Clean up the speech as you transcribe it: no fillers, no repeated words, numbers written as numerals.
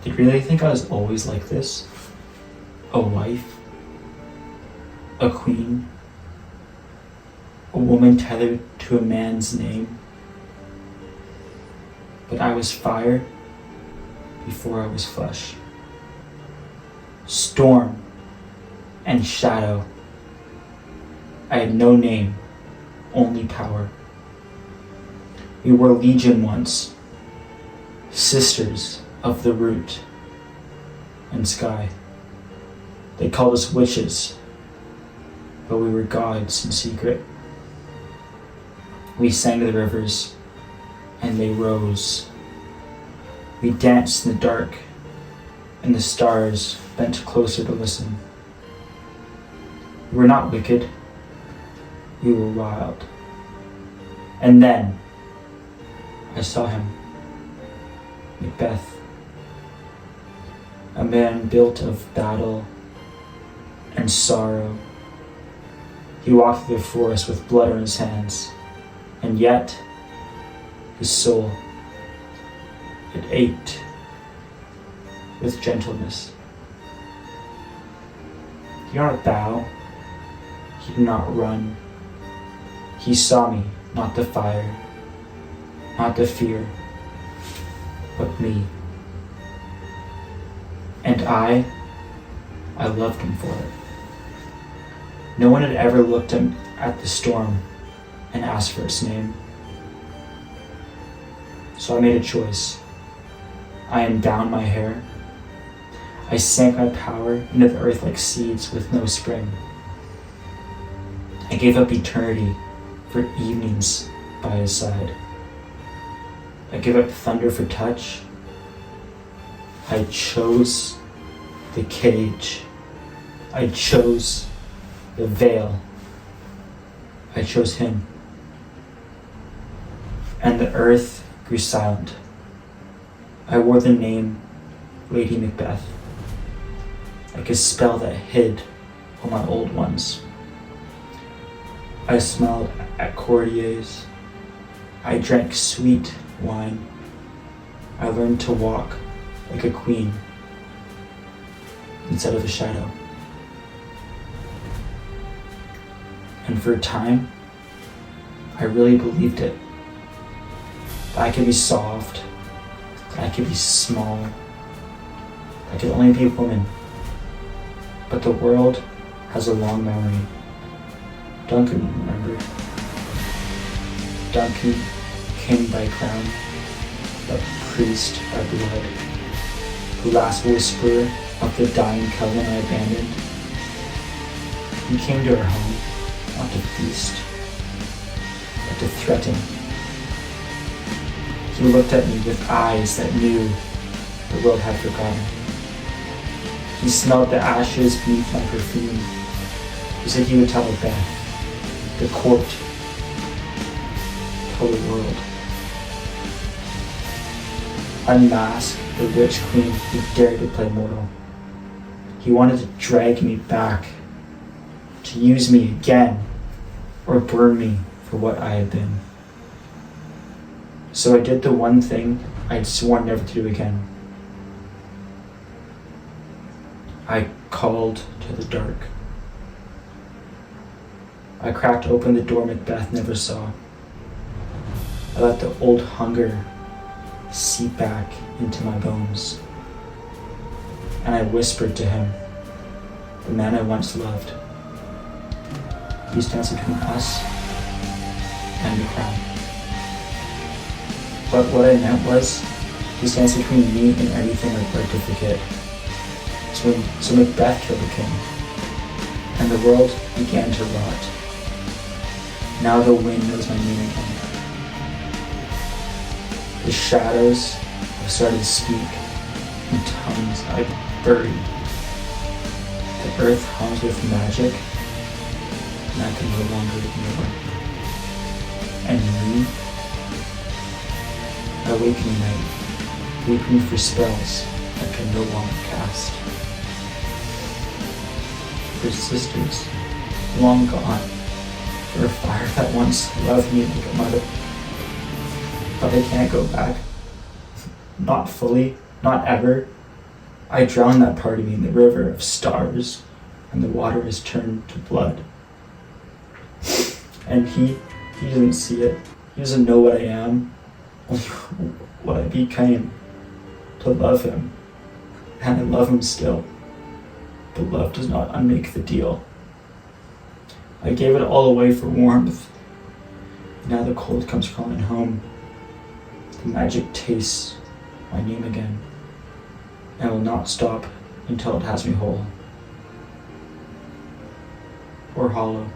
Did you really think I was always like this? A wife? A queen? A woman tethered to a man's name? But I was fire before I was flesh. Storm and shadow. I had no name, only power. We were legion once, sisters of the root and sky. They called us witches, but we were gods in secret. We sang to the rivers, and they rose. We danced in the dark, and the stars bent closer to listen. We were not wicked, we were wild. And then I saw him, Macbeth, a man built of battle and sorrow. He walked through the forest with blood on his hands, and yet his soul, it ached with gentleness. He did not bow, he did not run. He saw me, not the fire, not the fear, but me. And I loved him for it. No one had ever looked at the storm and asked for its name. So I made a choice. I unbound my hair. I sank my power into the earth like seeds with no spring. I gave up eternity for evenings by his side. I gave up thunder for touch. I chose the cage. I chose the veil. I chose him. And the earth grew silent. I wore the name Lady Macbeth, like a spell that hid all my old ones. I smiled at courtiers. I drank sweet wine. I learned to walk like a queen instead of a shadow. And for a time, I really believed it. That I could be soft, that I could be small, that I could only be a woman. But the world has a long memory. Duncan, remember? Duncan, king by crown, but priest by blood. The last whisperer of the dying covenant I abandoned. He came to our home, not to feast, but to threaten. He looked at me with eyes that knew the world had forgotten. He smelled the ashes beneath my perfume. He said he would tell Macbeth, the court, tell the world. Unmask the witch queen who dared to play mortal. He wanted to drag me back, to use me again, or burn me for what I had been. So I did the one thing I had sworn never to do again. I called to the dark. I cracked open the door Macbeth never saw. I let the old hunger seep back into my bones. And I whispered to him, the man I once loved. He stands between us and the crown. But what I meant was, he stands between me and everything I'd like to forget. So Macbeth killed the king, and the world began to rot. Now the wind knows my name again. The shadows have started to speak in tongues I buried. The earth hums with magic, and I can no longer ignore. And me, I waken at night, weeping for spells I can no longer cast. For sisters, long gone, for a fire that once loved me like a mother. But I can't go back. Not fully, not ever, I drowned that part of me in the river of stars, and the water has turned to blood. And he doesn't see it. He doesn't know what I am, only what I became. To love him, and I love him still. But love does not unmake the deal. I gave it all away for warmth. Now the cold comes crawling home. The magic tastes my name again. I will not stop until it has me whole or hollow.